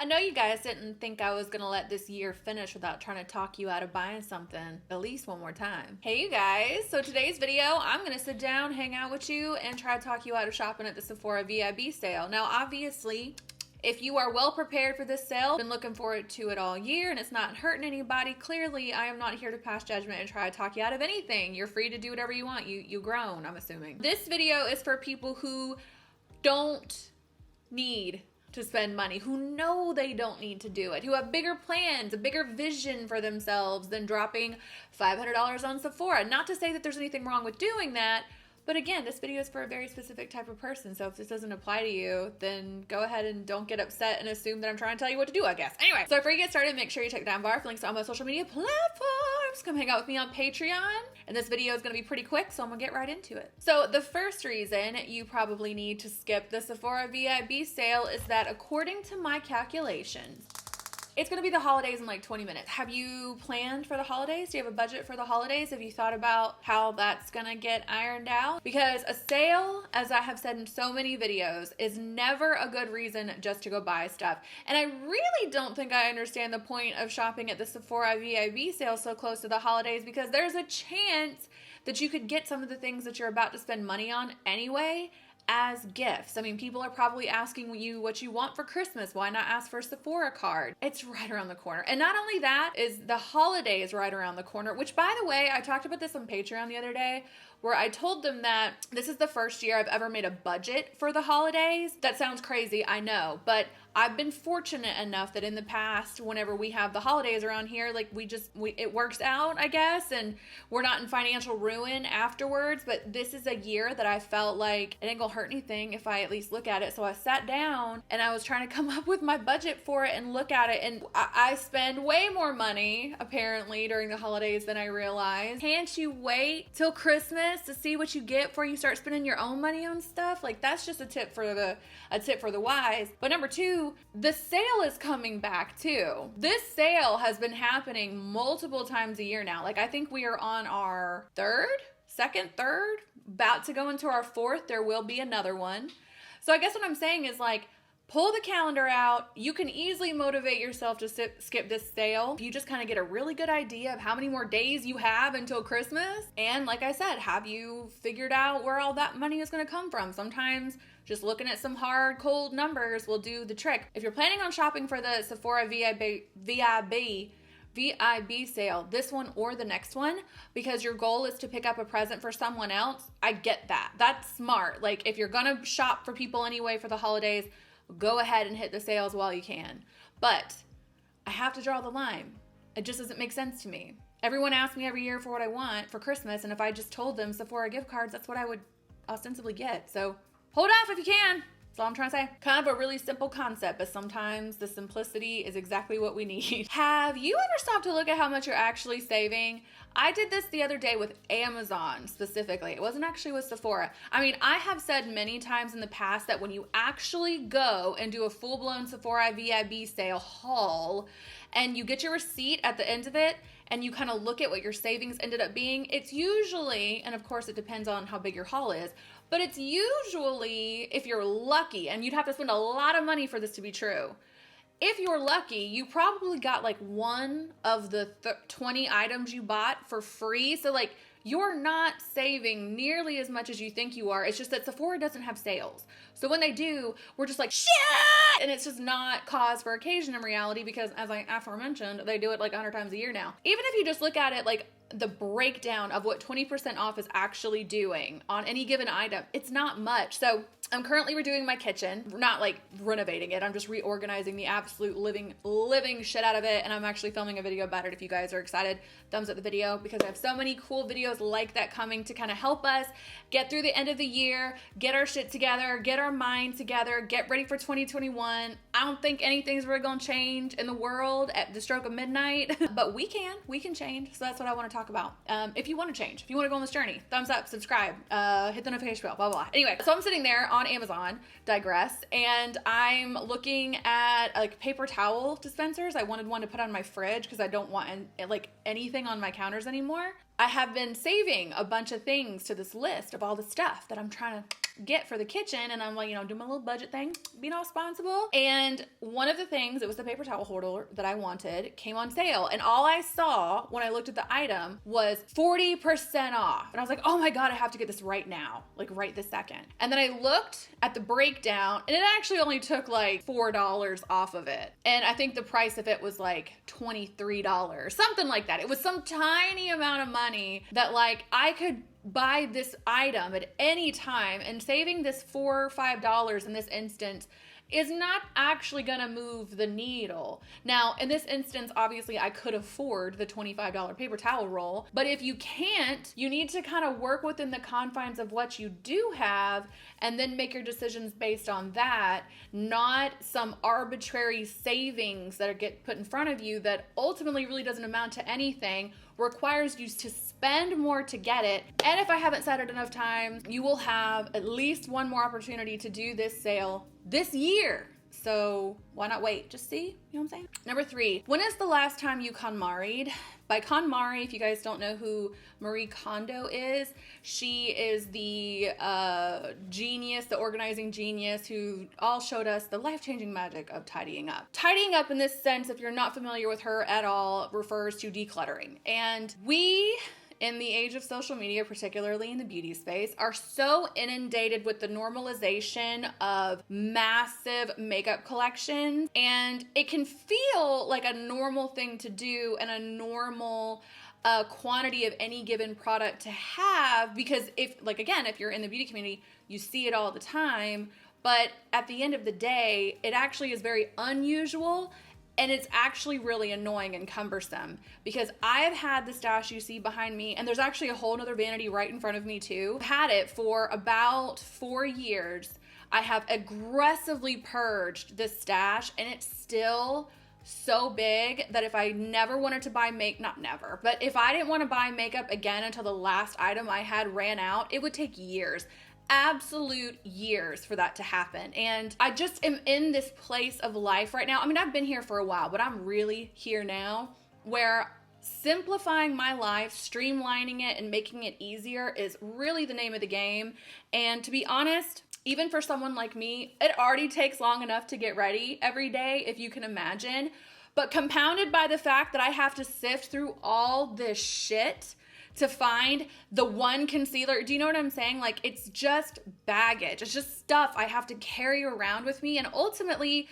I know you guys didn't think I was gonna let this year finish without trying to talk you out of buying something at least one more time. Hey you guys, so today's video, I'm gonna sit down, hang out with you, and try to talk you out of shopping at the Sephora VIB sale. Now obviously, if you are well prepared for this sale, been looking forward to it all year, and it's not hurting anybody, clearly I am not here to pass judgment and try to talk you out of anything. You're free to do whatever you want. You grown, I'm assuming. This video is for people who don't need to spend money, who know they don't need to do it, who have bigger plans, a bigger vision for themselves than dropping $500 on Sephora. Not to say that there's anything wrong with doing that, but again, this video is for a very specific type of person, so if this doesn't apply to you, then go ahead and don't get upset and assume that I'm trying to tell you what to do, I guess. Anyway, so before you get started, make sure you check down below for links to all my social media platforms. Come hang out with me on Patreon, and this video is going to be pretty quick, so I'm going to get right into it. So the first reason you probably need to skip the Sephora VIB sale is that according to my calculations, it's gonna be the holidays in like 20 minutes. Have you planned for the holidays? Do you have a budget for the holidays? Have you thought about how that's gonna get ironed out? Because a sale, as I have said in so many videos, is never a good reason just to go buy stuff. And I really don't think I understand the point of shopping at the Sephora VIB sale so close to the holidays, because there's a chance that you could get some of the things that you're about to spend money on anyway as gifts. I mean, people are probably asking you what you want for Christmas. Why not ask for a Sephora card? It's right around the corner. And not only that, is the holidays right around the corner, which by the way, I talked about this on Patreon the other day, where I told them that this is the first year I've ever made a budget for the holidays. That sounds crazy, I know, but I've been fortunate enough that in the past, whenever we have the holidays around here, like it works out, I guess, and we're not in financial ruin afterwards. But this is a year that I felt like it ain't gonna hurt anything if I at least look at it. So I sat down and I was trying to come up with my budget for it and look at it, and I spend way more money apparently during the holidays than I realized. Can't you wait till Christmas to see what you get before you start spending your own money on stuff? Like, that's just a tip for the wise. But number two, the sale is coming back too. This sale has been happening multiple times a year now. Like, I think we are on our second, third, about to go into our fourth. There will be another one. So I guess what I'm saying is, like, pull the calendar out. You can easily motivate yourself to skip this sale if you just kind of get a really good idea of how many more days you have until Christmas. And like I said, have you figured out where all that money is going to come from? Sometimes just looking at some hard, cold numbers will do the trick. If you're planning on shopping for the Sephora VIB sale, this one or the next one, because your goal is to pick up a present for someone else, I get that. That's smart. Like, if you're gonna shop for people anyway for the holidays, go ahead and hit the sales while you can. But I have to draw the line. It just doesn't make sense to me. Everyone asks me every year for what I want for Christmas, and if I just told them Sephora gift cards, that's what I would ostensibly get. So hold off if you can. That's all I'm trying to say. Kind of a really simple concept, but sometimes the simplicity is exactly what we need. Have you ever stopped to look at how much you're actually saving? I did this the other day with Amazon specifically. It wasn't actually with Sephora. I mean, I have said many times in the past that when you actually go and do a full-blown Sephora VIB sale haul, and you get your receipt at the end of it, and you kind of look at what your savings ended up being, it's usually, and of course it depends on how big your haul is, but it's usually, if you're lucky, and you'd have to spend a lot of money for this to be true, if you're lucky, you probably got like one of the 20 items you bought for free. So like, you're not saving nearly as much as you think you are. It's just that Sephora doesn't have sales. So when they do, we're just like, shit! And it's just not cause for occasion in reality, because as I aforementioned, they do it like 100 times a year now. Even if you just look at it like the breakdown of what 20% off is actually doing on any given item, it's not much. So I'm currently redoing my kitchen. We're not like renovating it. I'm just reorganizing the absolute living shit out of it. And I'm actually filming a video about it. If you guys are excited, thumbs up the video, because I have so many cool videos like that coming to kind of help us get through the end of the year, get our shit together, get our mind together, get ready for 2021. I don't think anything's really gonna change in the world at the stroke of midnight, but we can change. So that's what I want to talk about. If you want to change, if you want to go on this journey, thumbs up, subscribe, hit the notification bell, blah, blah, blah. Anyway, so I'm sitting there on Amazon, digress, and I'm looking at like paper towel dispensers. I wanted one to put on my fridge because I don't want like anything on my counters anymore. I have been saving a bunch of things to this list of all the stuff that I'm trying to get for the kitchen. And I'm like, doing my little budget thing, being all responsible. And one of the things, it was the paper towel holder that I wanted, came on sale. And all I saw when I looked at the item was 40% off. And I was like, oh my God, I have to get this right now, like right this second. And then I looked at the breakdown and it actually only took like $4 off of it. And I think the price of it was like $23, something like that. It was some tiny amount of money that like I could buy this item at any time, and saving this $4 or $5 in this instance is not actually gonna move the needle. Now, in this instance, obviously I could afford the $25 paper towel roll, but if you can't, you need to kind of work within the confines of what you do have and then make your decisions based on that, not some arbitrary savings that get put in front of you that ultimately really doesn't amount to anything, requires you to spend more to get it. And if I haven't said it enough times, you will have at least one more opportunity to do this sale this year. So why not wait? Just see, you know what I'm saying? Number 3, when is the last time you KonMari'd? By KonMari, if you guys don't know who Marie Kondo is, she is the genius, the organizing genius who all showed us the life-changing magic of tidying up. Tidying up in this sense, if you're not familiar with her at all, refers to decluttering. And we, in the age of social media, particularly in the beauty space, are so inundated with the normalization of massive makeup collections, and it can feel like a normal thing to do and a normal quantity of any given product to have, because if you're in the beauty community, you see it all the time, but at the end of the day, it actually is very unusual. And it's actually really annoying and cumbersome, because I have had the stash you see behind me, and there's actually a whole nother vanity right in front of me too. I've had it for about 4 years. I have aggressively purged this stash, and it's still so big that if I never wanted to buy if I didn't want to buy makeup again until the last item I had ran out, it would take years. Absolute years for that to happen. And I just am in this place of life right now. I mean, I've been here for a while, but I'm really here now where simplifying my life, streamlining it, and making it easier is really the name of the game. And to be honest, even for someone like me, it already takes long enough to get ready every day, if you can imagine. But compounded by the fact that I have to sift through all this shit to find the one concealer. Do you know what I'm saying? Like, it's just baggage. It's just stuff I have to carry around with me. And ultimately,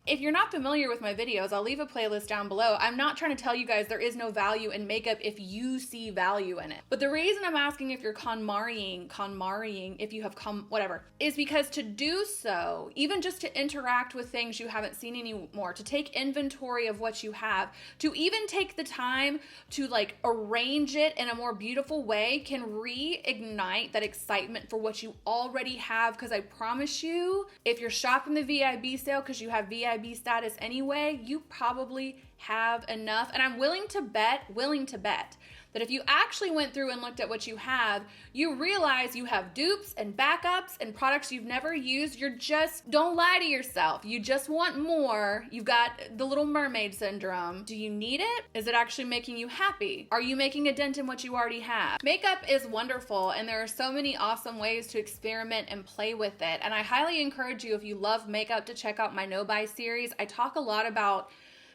if you're not familiar with my videos, I'll leave a playlist down below. I'm not trying to tell you guys there is no value in makeup if you see value in it. But the reason I'm asking if you're KonMari'ing, if you have whatever, is because to do so, even just to interact with things you haven't seen anymore, to take inventory of what you have, to even take the time to like arrange it in a more beautiful way, can reignite that excitement for what you already have. Because I promise you, if you're shopping the VIB sale because you have VIB status anyway, you probably have enough. And I'm willing to bet that if you actually went through and looked at what you have, you realize you have dupes and backups and products you've never used. Don't lie to yourself. You just want more. You've got the Little Mermaid syndrome. Do you need it? Is it actually making you happy? Are you making a dent in what you already have? Makeup is wonderful, and there are so many awesome ways to experiment and play with it. And I highly encourage you, if you love makeup, to check out my No Buy series. I talk a lot about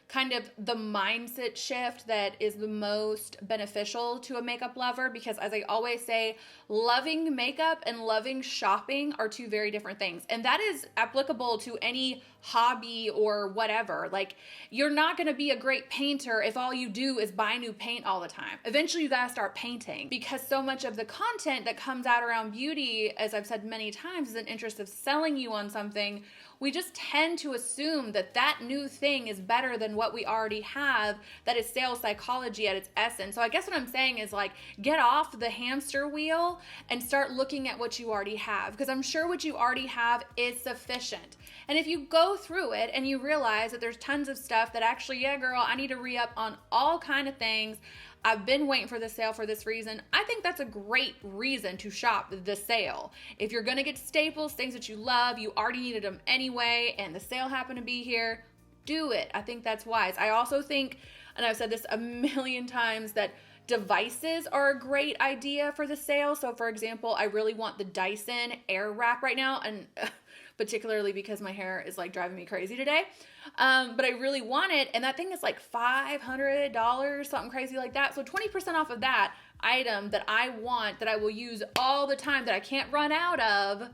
kind of the mindset shift that is the most beneficial to a makeup lover, because as I always say, loving makeup and loving shopping are two very different things. And that is applicable to any hobby or whatever. Like, you're not going to be a great painter if all you do is buy new paint all the time. Eventually you got to start painting, because so much of the content that comes out around beauty, as I've said many times, is an interest of selling you on something. We just tend to assume that that new thing is better than what we already have. That is sales psychology at its essence. So I guess what I'm saying is, like, get off the hamster wheel and start looking at what you already have, because I'm sure what you already have is sufficient. And if you go through it and you realize that there's tons of stuff that actually, yeah, girl, I need to re-up on all kind of things. I've been waiting for the sale for this reason. I think that's a great reason to shop the sale. If you're gonna get staples, things that you love, you already needed them anyway, and the sale happened to be here, do it. I think that's wise. I also think, and I've said this a million times, that Devices are a great idea for the sale. So for example, I really want the Dyson Airwrap right now, and particularly because my hair is like driving me crazy today. But I really want it, and that thing is like $500, something crazy like that. So 20% off of that item that I want, that I will use all the time, that I can't run out of,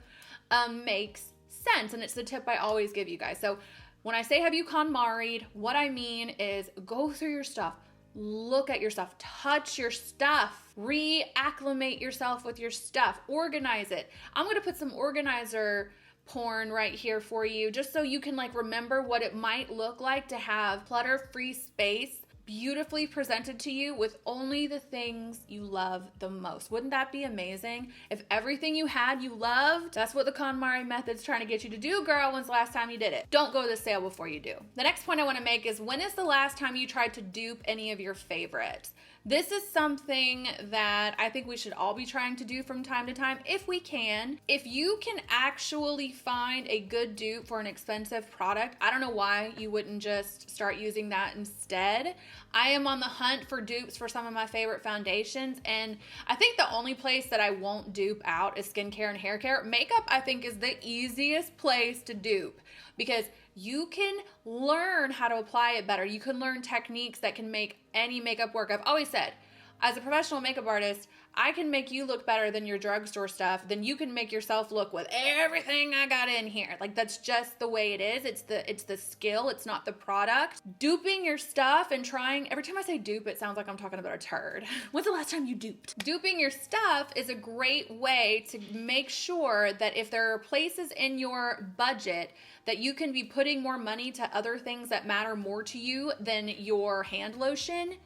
makes sense. And it's the tip I always give you guys. So when I say have you KonMari'd, what I mean is go through your stuff, look at your stuff, touch your stuff, reacclimate yourself with your stuff, organize it. I'm gonna put some organizer porn right here for you, just so you can like remember what it might look like to have clutter-free space beautifully presented to you with only the things you love the most. Wouldn't that be amazing? If everything you had you loved, that's what the KonMari method's trying to get you to do, girl. When's the last time you did it? Don't go to the sale before you do. The next point I want to make is, when is the last time you tried to dupe any of your favorites? This is something that I think we should all be trying to do from time to time if we can. If you can actually find a good dupe for an expensive product, I don't know why you wouldn't just start using that instead. I am on the hunt for dupes for some of my favorite foundations, and I think the only place that I won't dupe out is skincare and hair care. Makeup, I think, is the easiest place to dupe because you can learn how to apply it better. You can learn techniques that can make any makeup work. I've always said, as a professional makeup artist, I can make you look better than your drugstore stuff, than you can make yourself look with everything I got in here. Like, that's just the way it is. It's the skill, it's not the product. Duping your stuff and trying, every time I say dupe, it sounds like I'm talking about a turd. When's the last time you duped? Duping your stuff is a great way to make sure that if there are places in your budget that you can be putting more money to other things that matter more to you than your hand lotion,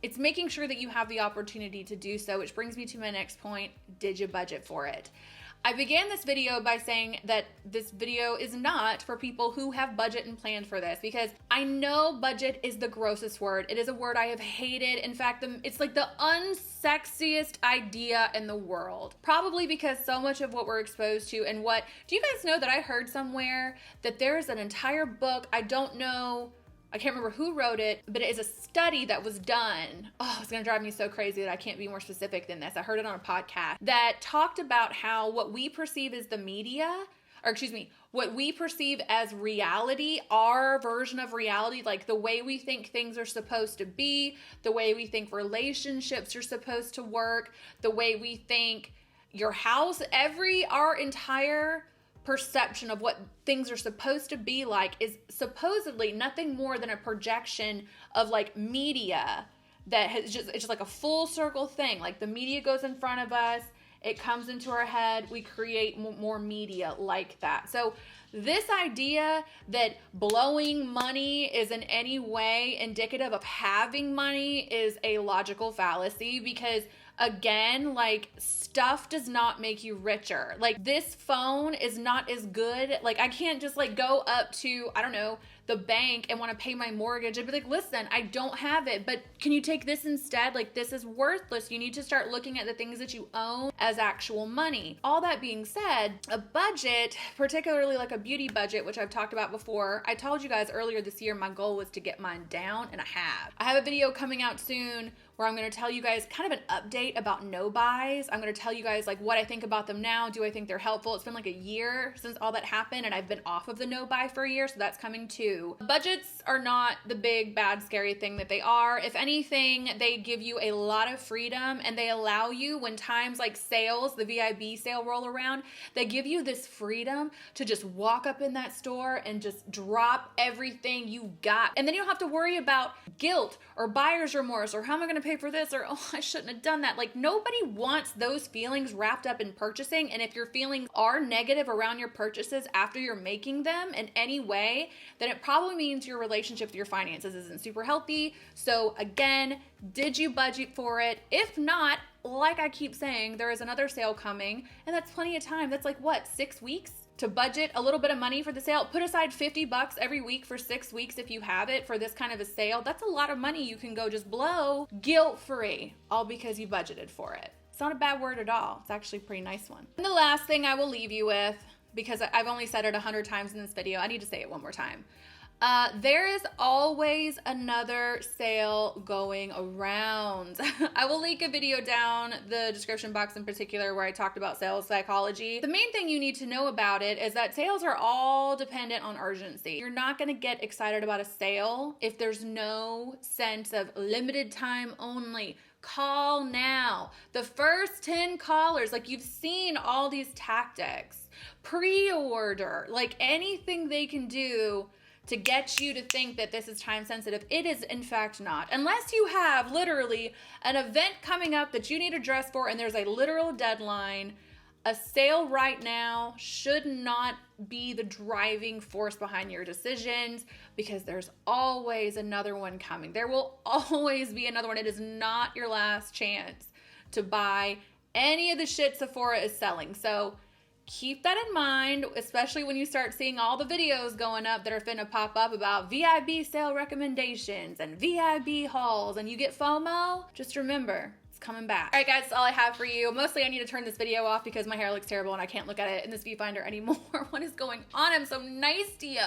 it's making sure that you have the opportunity to do so, which brings me to my next point. Did you budget for it? I began this video by saying that this video is not for people who have budget and planned for this, because I know budget is the grossest word. It is a word I have hated. In fact, it's like the unsexiest idea in the world. Probably because so much of what we're exposed to and what, do you guys know that I heard somewhere that there's an entire book, I don't know, I can't remember who wrote it, but it is a study that was done. Oh, it's gonna drive me so crazy that I can't be more specific than this. I heard it on a podcast that talked about how what we perceive as the media, or excuse me, what we perceive as reality, our version of reality, like the way we think things are supposed to be, the way we think relationships are supposed to work, the way we think your house, our entire perception of what things are supposed to be like is supposedly nothing more than a projection of like media that has it's just like a full circle thing. Like the media goes in front of us, it comes into our head, we create more media like that. So this idea that blowing money is in any way indicative of having money is a logical fallacy, because again, like, stuff does not make you richer. Like, this phone is not as good. Like, I can't just like go up to, I don't know, the bank and want to pay my mortgage and be like, listen, I don't have it, but can you take this instead? Like, this is worthless. You need to start looking at the things that you own as actual money. All that being said, a budget, particularly like a beauty budget, which I've talked about before, I told you guys earlier this year my goal was to get mine down, and I have. I have a video coming out soon where I'm going to tell you guys kind of an update about no buys. I'm going to tell you guys like what I think about them now. Do I think they're helpful? It's been like a year since all that happened, and I've been off of the no buy for a year, so that's coming too. Budgets are not the big, bad, scary thing that they are. If anything, they give you a lot of freedom, and they allow you, when times like sales, the VIB sale roll around, they give you this freedom to just walk up in that store and just drop everything you got. And then you don't have to worry about guilt or buyer's remorse or how am I going to pay for this, or oh, I shouldn't have done that. Like, nobody wants those feelings wrapped up in purchasing. And if your feelings are negative around your purchases after you're making them in any way, then it probably means your relationship with your finances isn't super healthy. So again, did you budget for it? If not, like I keep saying, there is another sale coming, and that's plenty of time. That's like what, 6 weeks? To budget a little bit of money for the sale. Put aside $50 every week for 6 weeks if you have it for this kind of a sale. That's a lot of money you can go just blow guilt-free, all because you budgeted for it. It's not a bad word at all. It's actually a pretty nice one. And the last thing I will leave you with, because I've only said it 100 times in this video, I need to say it one more time. There is always another sale going around. I will link a video down the description box in particular where I talked about sales psychology. The main thing you need to know about it is that sales are all dependent on urgency. You're not going to get excited about a sale if there's no sense of limited time only. Call now. The first 10 callers, like you've seen all these tactics. Pre-order, like anything they can do to get you to think that this is time sensitive. It is in fact not. Unless you have literally an event coming up that you need to dress for and there's a literal deadline, a sale right now should not be the driving force behind your decisions because there's always another one coming. There will always be another one. It is not your last chance to buy any of the shit Sephora is selling. So keep that in mind, especially when you start seeing all the videos going up that are finna pop up about VIB sale recommendations and VIB hauls and you get FOMO. Just remember, it's coming back. All right, guys, that's all I have for you. Mostly I need to turn this video off because my hair looks terrible and I can't look at it in this viewfinder anymore. What is going on? I'm so nice to you.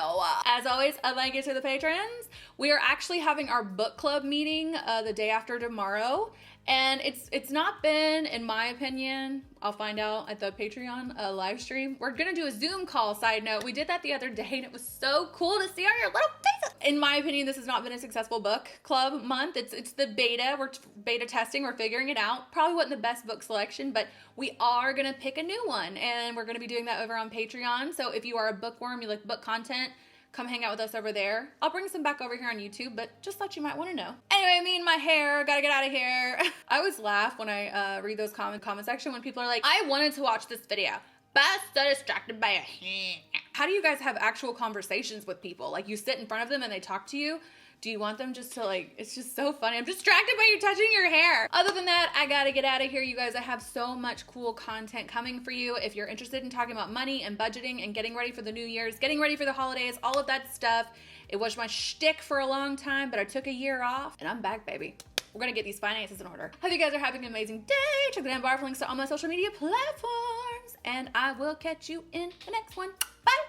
As always, I'd like it to the patrons. We are actually having our book club meeting the day after tomorrow. And it's not been, in my opinion, I'll find out at the Patreon live stream. We're gonna do a Zoom call, side note. We did that the other day and it was so cool to see all your little faces. In my opinion, this has not been a successful book club month. It's the beta, we're beta testing, we're figuring it out. Probably wasn't the best book selection, but we are gonna pick a new one and we're gonna be doing that over on Patreon. So if you are a bookworm, you like book content, come hang out with us over there. I'll bring some back over here on YouTube, but just thought you might want to know. Anyway, me and my hair, gotta get out of here. I always laugh when I read those comment section when people are like, I wanted to watch this video, but I was so distracted by a hair. How do you guys have actual conversations with people? Like you sit in front of them and they talk to you? Do you want them just to like, it's just so funny. I'm distracted by you touching your hair. Other than that, I gotta get out of here, you guys. I have so much cool content coming for you. If you're interested in talking about money and budgeting and getting ready for the New Year's, getting ready for the holidays, all of that stuff. It was my shtick for a long time, but I took a year off and I'm back, baby. We're gonna get these finances in order. Hope you guys are having an amazing day. Check the down bar for links to all my social media platforms and I will catch you in the next one. Bye.